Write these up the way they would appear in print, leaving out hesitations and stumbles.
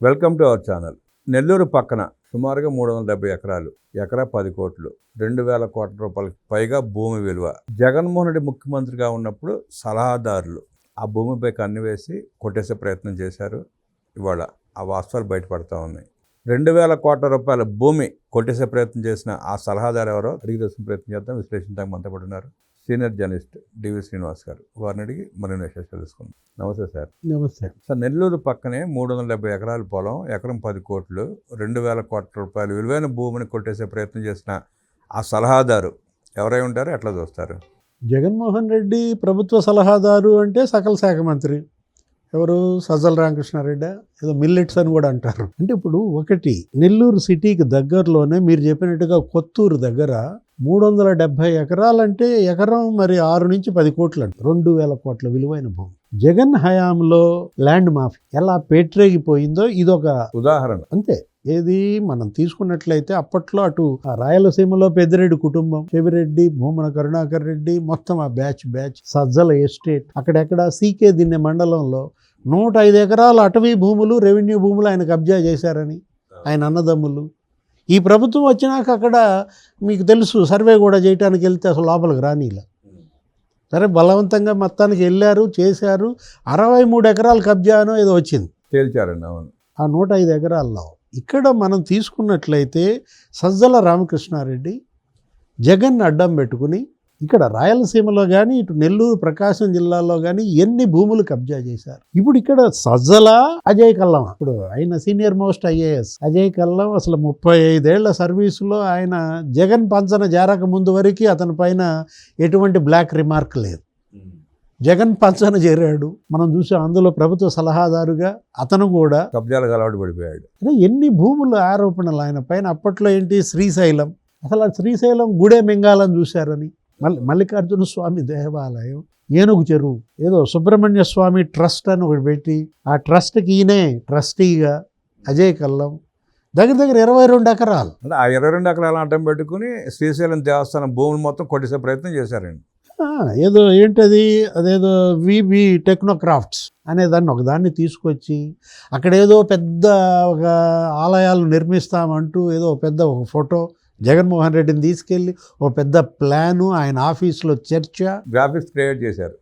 Welcome to our channel. Nellore పక్కన సుమారుగా 370 ఎకరాలు, ఎకరా 10 కోట్లు, 2,000 కోట్ల రూపాయలకు పైగా భూమి విలువ. జగన్మోహన్ రెడ్డి ముఖ్యమంత్రిగా ఉన్నప్పుడు సలహాదారులు ఆ భూమిపై కన్ను వేసి కొట్టేసే ప్రయత్నం చేశారు. ఇవాళ ఆ వాస్తవాలు బయటపడతా ఉన్నాయి. 2,000 కోట్ల రూపాయల భూమి కొట్టేసే ప్రయత్నం చేసిన ఆ సలహాదారు ఎవరో అడిగి తెలుసుకునే ప్రయత్నం చేద్దాం. విశ్లేషించడానికి మనతో పాటు ఉన్నారు సీనియర్ జర్నలిస్ట్ డివి శ్రీనివాస్ గారు. వారిని అడిగి మరిన్ని విషయాలు తెలుసుకుందాం. నమస్తే సార్. నమస్తే సార్, నెల్లూరు పక్కనే 370 ఎకరాల పొలం, ఎకరం 10 కోట్లు, 2,000 కోట్ల రూపాయలు విలువైన భూమిని కొట్టేసే ప్రయత్నం చేసిన ఆ సలహాదారు ఎవరై ఉంటారు, ఎట్లా చూస్తారు? జగన్మోహన్ రెడ్డి ప్రభుత్వ సలహాదారు అంటే సకల శాఖ మంత్రి ఎవరు, సజ్జల రామకృష్ణారెడ్డి, ఏదో మిల్లెట్స్ అని కూడా అంటారు. అంటే ఇప్పుడు ఒకటి, నెల్లూరు సిటీకి దగ్గరలోనే మీరు చెప్పినట్టుగా కొత్తూరు దగ్గర 370 ఎకరాలంటే ఎకరం మరి 6 నుంచి 10 కోట్లు అండి. 2,000 కోట్ల విలువైన భూమి. జగన్ హయాంలో ల్యాండ్ మాఫీ ఎలా పేట్రేగిపోయిందో ఇదొక ఉదాహరణ. అంతే. ఏది మనం తీసుకున్నట్లయితే అప్పట్లో అటు ఆ రాయలసీమలో పెద్దిరెడ్డి కుటుంబం, చెవిరెడ్డి, భూమన కరుణాకర్ రెడ్డి, మొత్తం ఆ బ్యాచ్ సజ్జల ఎస్టేట్, అక్కడెక్కడ సీకే దిన్నె మండలంలో 105 ఎకరాల అటవీ భూములు, రెవెన్యూ భూములు ఆయన కబ్జా చేశారని ఆయన అన్నదమ్ములు. ఈ ప్రభుత్వం వచ్చినాక అక్కడ మీకు తెలుసు సర్వే కూడా చేయడానికి వెళ్తే అసలు లోపలికి రానిలా. సరే బలవంతంగా మొత్తానికి వెళ్ళారు, చేశారు. 63 ఎకరాల కబ్జానో ఏదో వచ్చింది, తేల్చారండి. అవును. ఆ 105 ఎకరాల్లో. ఇక్కడ మనం తీసుకున్నట్లయితే సజ్జల రామకృష్ణారెడ్డి జగన్ అడ్డం పెట్టుకుని ఇక్కడ రాయలసీమలో కానీ ఇటు నెల్లూరు ప్రకాశం జిల్లాలో కానీ ఎన్ని భూములు కబ్జా చేశారు. ఇప్పుడు ఇక్కడ సజ్జల, అజయ్ కల్లం, ఇప్పుడు ఆయన సీనియర్ మోస్ట్ ఐఏఎస్ అజయ్ కల్లం అసలు 35 ఏళ్ల సర్వీసులో ఆయన జగన్ పంచన జారక ముందు వరకు అతని పైన ఎటువంటి బ్లాక్ రిమార్క్ లేదు. జగన్ పంచన చేరాడు, మనం చూసాం. అందులో ప్రభుత్వ సలహాదారుగా అతను కూడా కబ్జాలకు అలవాటు పడిపోయాడు. ఎన్ని భూముల ఆరోపణలు ఆయన పైన. అప్పట్లో ఏంటి, శ్రీశైలం, అసలు ఆ శ్రీశైలం గుడే మింగాలని చూశారని, మల్లికార్జున స్వామి దేవాలయం, ఏనుగు చెరువు, ఏదో సుబ్రహ్మణ్య స్వామి ట్రస్ట్ అని ఒకటి పెట్టి ఆ ట్రస్ట్కి ఈయనే ట్రస్టీగా అజయ్ కల్లం దగ్గర 22 ఎకరాలు. అంటే ఆ 22 ఎకరాలు అడ్డం పెట్టుకుని శ్రీశైలం దేవస్థానం భూములు మొత్తం కొట్టేసే ప్రయత్నం చేశారండి. ఏదో ఏంటది, అదేదో విబి టెక్నోక్రాఫ్ట్స్ అనేదాన్ని ఒకదాన్ని తీసుకొచ్చి అక్కడ ఏదో పెద్ద ఒక ఆలయాలు నిర్మిస్తామంటూ ఏదో పెద్ద ఒక ఫోటో జగన్మోహన్ రెడ్డిని తీసుకెళ్ళి ఒక పెద్ద ప్లాను, ఆయన ఆఫీస్లో చర్చ, గ్రాఫిక్స్ క్రియేట్ చేశారు.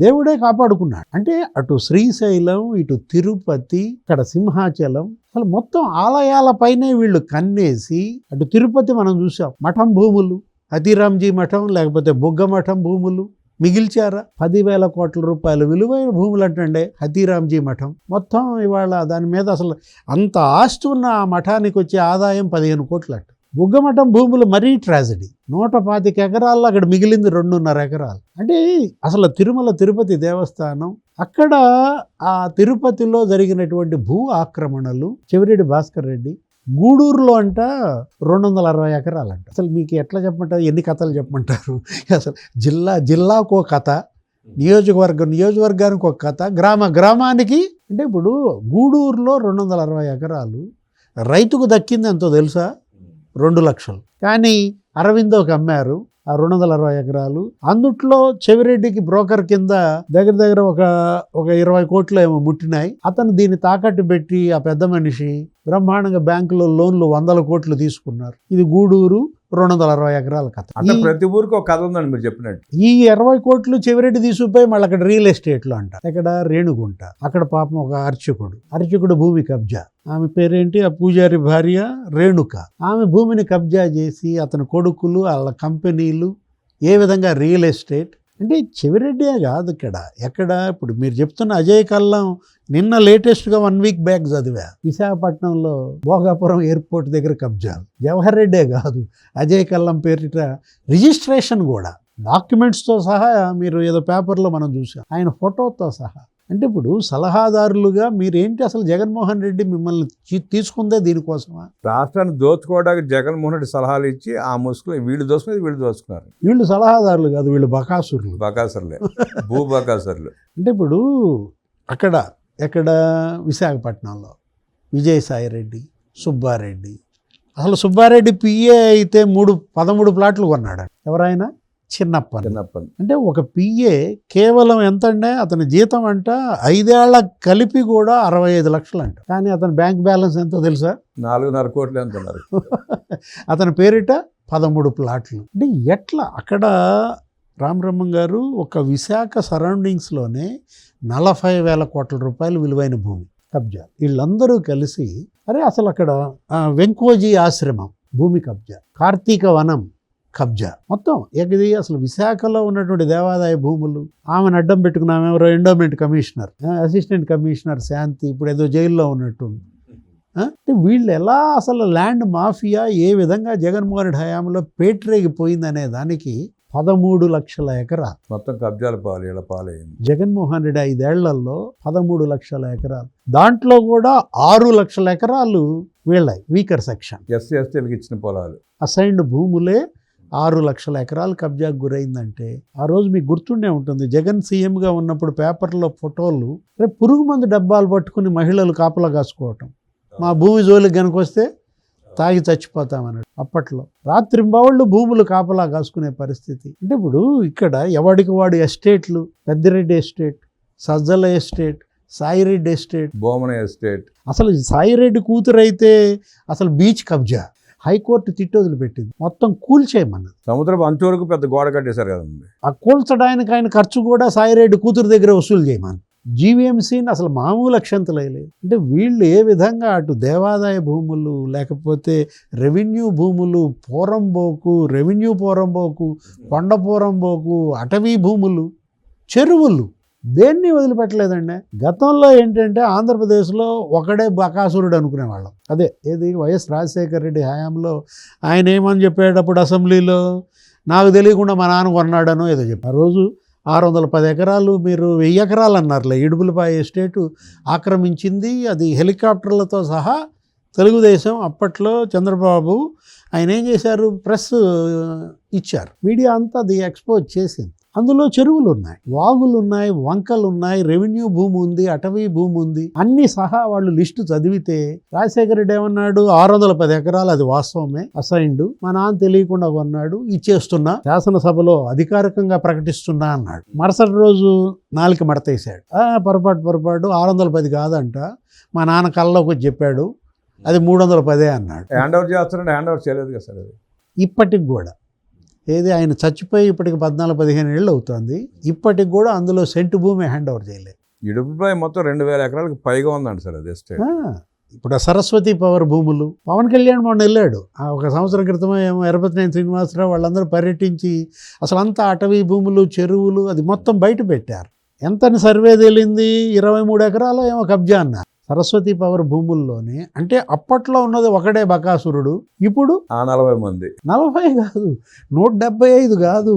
దేవుడే కాపాడుకున్నాడు. అంటే అటు శ్రీశైలం, ఇటు తిరుపతి, ఇక్కడ సింహాచలం, అసలు మొత్తం ఆలయాలపైనే వీళ్ళు కన్నేసి, అటు తిరుపతి మనం చూసాం మఠం భూములు, హతీరాంజీ మఠం లేకపోతే బుగ్గ మఠం భూములు మిగిల్చారా. 10,000 కోట్ల రూపాయలు విలువైన భూములు అంటండి హతీరాంజీ మఠం. మొత్తం ఇవాళ దాని మీద అసలు అంత ఆస్తి ఉన్న ఆ మఠానికి వచ్చే ఆదాయం 15 కోట్లు అంట. బుగ్గమఠం భూములు మరీ ట్రాజడీ. 125 ఎకరాల్లో అక్కడ మిగిలింది 2.5 ఎకరాలు. అంటే అసలు తిరుపతి దేవస్థానం, అక్కడ ఆ తిరుపతిలో జరిగినటువంటి భూ ఆక్రమణలు, చెవిరెడ్డి భాస్కర్ రెడ్డి గూడూరులో అంట 260 ఎకరాలు అంట. అసలు మీకు ఎట్లా చెప్పమంటారు, ఎన్ని కథలు చెప్పమంటారు? అసలు జిల్లాకు ఒక కథ, నియోజకవర్గానికి ఒక కథ, గ్రామానికి. అంటే ఇప్పుడు గూడూరులో 260 ఎకరాలు రైతుకు దక్కింది ఎంతో తెలుసా, 2 లక్షలు. కానీ అరవిందోకి అమ్మారు ఆ 260 ఎకరాలు. అందుట్లో చెవిరెడ్డికి బ్రోకర్ కింద దగ్గర ఒక 20 కోట్లు ఏమో ముట్టినాయి. అతను దీన్ని తాకట్టు పెట్టి ఆ పెద్ద మనిషి బ్రహ్మాండంగా బ్యాంకులో లోన్లు 100 కోట్లు తీసుకున్నారు. ఇది గూడూరు 260 ఎకరాల కథ. అంటే ప్రతి ఊరికి ఒక కథ ఉందని మీరు చెప్పినట్టు. ఈ 20 కోట్లు చెవిరెడ్డి తీసుకుపోయి మళ్ళీ అక్కడ రియల్ ఎస్టేట్లో అంట, ఇక్కడ రేణుగుంట, అక్కడ పాపం ఒక అర్చకుడు భూమి కబ్జా. ఆమె పేరేంటి, ఆ పూజారి భార్య రేణుక. ఆమె భూమిని కబ్జా చేసి అతని కొడుకులు, వాళ్ళ కంపెనీలు, ఏ విధంగా రియల్ ఎస్టేట్. అంటే చెవిరెడ్డే కాదు ఎక్కడ ఇప్పుడు మీరు చెప్తున్న అజయ్ కల్లం నిన్న లేటెస్ట్గా 1 వీక్ బ్యాక్ చదివా, విశాఖపట్నంలో భోగాపురం ఎయిర్పోర్ట్ దగ్గర కబ్జాలు. జవహర్ రెడ్డే కాదు, అజయ్ కల్లం పేరిట రిజిస్ట్రేషన్ కూడా డాక్యుమెంట్స్తో సహా, మీరు ఏదో పేపర్లో మనం చూసాం, ఆయన ఫోటోతో సహా. అంటే ఇప్పుడు సలహాదారులుగా మీరేంటి, అసలు జగన్మోహన్ రెడ్డి మిమ్మల్ని తీసుకుందే దీనికోసమా? రాష్ట్రాన్ని దోచుకోవడానికి జగన్మోహన్ రెడ్డి సలహాలు ఇచ్చి ఆ ముసుగులు వీళ్ళు దోచుకున్నారు. వీళ్ళు సలహాదారులు కాదు, వీళ్ళు బకాసురులే భూ బకాసురులు. అంటే ఇప్పుడు ఎక్కడ విశాఖపట్నంలో విజయసాయిరెడ్డి, సుబ్బారెడ్డి, అసలు సుబ్బారెడ్డి పిఏ అయితే 13 ప్లాట్లు కొన్నాడు. ఎవరైనా చిన్నప్పని. చిన్నప్పని. అంటే ఒక పిఏ కేవలం ఎంత అంటే అతని జీతం అంట 5 ఏళ్ల కలిపి కూడా 65 లక్షలు అంట. కానీ అతని బ్యాంక్ బ్యాలెన్స్ ఎంతో తెలుసా? 4.5 కోట్లు అంటున్నారు. అతని పేరిట 13 ప్లాట్లు. అంటే ఎట్లా అక్కడ రామబ్రహ్మం గారు ఒక విశాఖ సరౌండింగ్స్లోనే 40,000 కోట్ల రూపాయలు విలువైన భూమి కబ్జా. వీళ్ళందరూ కలిసి అసలు అక్కడ వెంకోజీ ఆశ్రమం భూమి కబ్జా, కార్తీక వనం కబ్జా, మొత్తం ఏకది అసలు విశాఖలో ఉన్నటువంటి దేవాదాయ భూములు. ఆమెను అడ్డం పెట్టుకున్నాము ఎవరో ఎండోమెంట్ కమిషనర్, అసిస్టెంట్ కమిషనర్ శాంతి, ఇప్పుడు ఏదో జైల్లో ఉన్నట్టు. అంటే వీళ్ళు ఎలా అసలు ల్యాండ్ మాఫియా ఏ విధంగా జగన్మోహన్ రెడ్డి హయాంలో పేటరేగిపోయిందనే దానికి 13 లక్షల ఎకరాలు మొత్తం కబ్జాల పాలు ఇలా పాలైంది. జగన్మోహన్ రెడ్డి 5 ఏళ్లలో 13 లక్షల ఎకరాలు. దాంట్లో కూడా 6 లక్షల ఎకరాలు వీళ్ళ వీకర్ సెక్షన్ ఎస్సీ ఎస్టీలకు ఇచ్చిన పొలాలు, అసైన్డ్ భూములే 6 లక్షల ఎకరాలు కబ్జాకు గురైందంటే ఆ రోజు మీకు గుర్తుండే ఉంటుంది. జగన్ సీఎంగా ఉన్నప్పుడు పేపర్లో ఫోటోలు పురుగు మందు డబ్బాలు పట్టుకుని మహిళలు కాపలా కాసుకోవటం, మా భూమి జోలికి కనుక వస్తే తాగి చచ్చిపోతామన్నాడు. అప్పట్లో రాత్రింబవళ్ళు భూములు కాపలా కాసుకునే పరిస్థితి. అంటే ఇప్పుడు ఇక్కడ ఎవడికి వాడు ఎస్టేట్లు, Peddireddy estate, Sajjala estate, Saireddy estate, బోమన ఎస్టేట్. అసలు సాయిరెడ్డి కూతురు అయితే అసలు బీచ్ కబ్జా హైకోర్టు తిట్టొదిలిపెట్టింది, మొత్తం కూల్చేయమన్నది. సముద్రపు అంచు వరకు పెద్ద గోడ కట్టేశారు కదండి. ఆ కూల్చడానికి ఆయన ఖర్చు కూడా సాయిరెడ్డి కూతురు దగ్గర వసూలు చేయమని. జీవీఎంసీని అసలు మామూలు అక్షంతలేదు. అంటే వీళ్ళు ఏ విధంగా అటు దేవాదాయ భూములు, లేకపోతే రెవెన్యూ భూములు, పోరంబోకు, రెవెన్యూ పోరంబోకు, కొండ పోరంబోకు, అటవీ భూములు, చెరువులు, దేన్ని వదిలిపెట్టలేదండి. గతంలో ఏంటంటే ఆంధ్రప్రదేశ్లో ఒకడే బకాసురుడు అనుకునేవాళ్ళం. అదే ఏది వైఎస్ రాజశేఖర రెడ్డి హయాంలో ఆయన ఏమని చెప్పేటప్పుడు అసెంబ్లీలో, నాకు తెలియకుండా మా నాన్న కొన్నాడనో ఏదో చెప్పి. ఆ రోజు 610 ఎకరాలు మీరు 1000 ఎకరాలు అన్నారులే ఇడుపులపాయ ఎస్టేటు ఆక్రమించింది. అది హెలికాప్టర్లతో సహా తెలుగుదేశం అప్పట్లో చంద్రబాబు ఆయన ఏం చేశారు, ప్రెస్ ఇచ్చారు, మీడియా అంతా అది ఎక్స్పోజ్ చేసింది. అందులో చెరువులు ఉన్నాయి, వాగులు ఉన్నాయి, వంకలు ఉన్నాయి, రెవెన్యూ భూమి ఉంది, అటవీ భూమి ఉంది, అన్ని సహా వాళ్ళు లిస్టు చదివితే రాజశేఖర రెడ్డి ఏమన్నాడు, 610 ఎకరాలు అది వాస్తవమే, అసైన్డ్, మా నాన్న తెలియకుండా కొన్నాడు, ఇచ్చేస్తున్నా, శాసనసభలో అధికారికంగా ప్రకటిస్తున్నా అన్నాడు. మరుసటి రోజు నాలుక మడతేశాడు. పొరపాటు 610 కాదంట, మా నాన్న కళ్ళలోకి వచ్చి చెప్పాడు అది 310 అన్నాడు. హ్యాండ్ ఓవర్ చేస్తున్నాడు, హ్యాండ్ ఓవర్ చేయలేదు కదా సార్. అది ఇప్పటికి కూడా ఏది ఆయన చచ్చిపోయి ఇప్పటికి 14-15 ఏళ్ళు అవుతుంది, ఇప్పటికి కూడా అందులో సెంటు భూమి హ్యాండ్ ఓవర్ చేయలేదు. ఇడుపుపై మొత్తం 2000 ఎకరాలకు పైగా ఉందండి సార్ అది ఎస్టేట్. ఇప్పుడు ఆ సరస్వతి పవర్ భూములు, పవన్ కళ్యాణ్ మొన్న వెళ్ళాడు ఒక సంవత్సరం క్రితమే ఏమో, ఎరపతినేని శ్రీనివాసరావు వాళ్ళందరూ పర్యటించి అసలు అంతా అటవీ భూములు, చెరువులు అది మొత్తం బయట పెట్టారు. ఎంతని సర్వే తేలింది, 23 ఎకరాలు ఏమో కబ్జా అన్నారు సరస్వతి పవర్ భూముల్లోనే. అంటే అప్పట్లో ఉన్నది ఒకడే బకాసురుడు, ఇప్పుడు 40 మంది, 40 కాదు, 175 కాదు,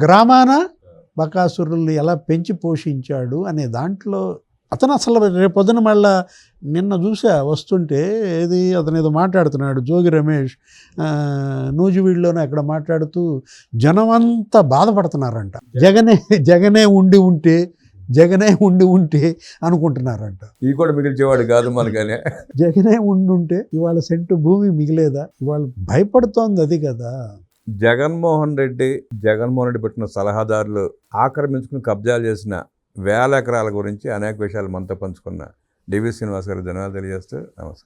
గ్రామాన బకాసురుల్ని ఎలా పెంచి పోషించాడు అనే దాంట్లో అతను అసలు రేపొద్దున మళ్ళా నిన్న చూసా వస్తుంటే ఏది అతను ఏదో మాట్లాడుతున్నాడు జోగి రమేష్, నూజివీడులోనే అక్కడ మాట్లాడుతూ జనమంతా బాధపడుతున్నారంట, జగనే ఉండి ఉంటే అనుకుంటున్నారంట. ఈ కూడా మిగిల్చేవాడు కాదు మనకనే. జగనే ఉండుంటే ఇవాళ సెంటు భూమి మిగిలేదా, ఇవాళ భయపడుతోంది అది కదా. జగన్మోహన్ రెడ్డి పెట్టిన సలహాదారులు ఆక్రమించుకుని కబ్జాలు చేసిన 1000 ఎకరాల గురించి అనేక విషయాలు మనతో పంచుకున్న డివి శ్రీనివాస్ గారు ధన్యవాదాలు తెలియజేస్తూ నమస్కారం.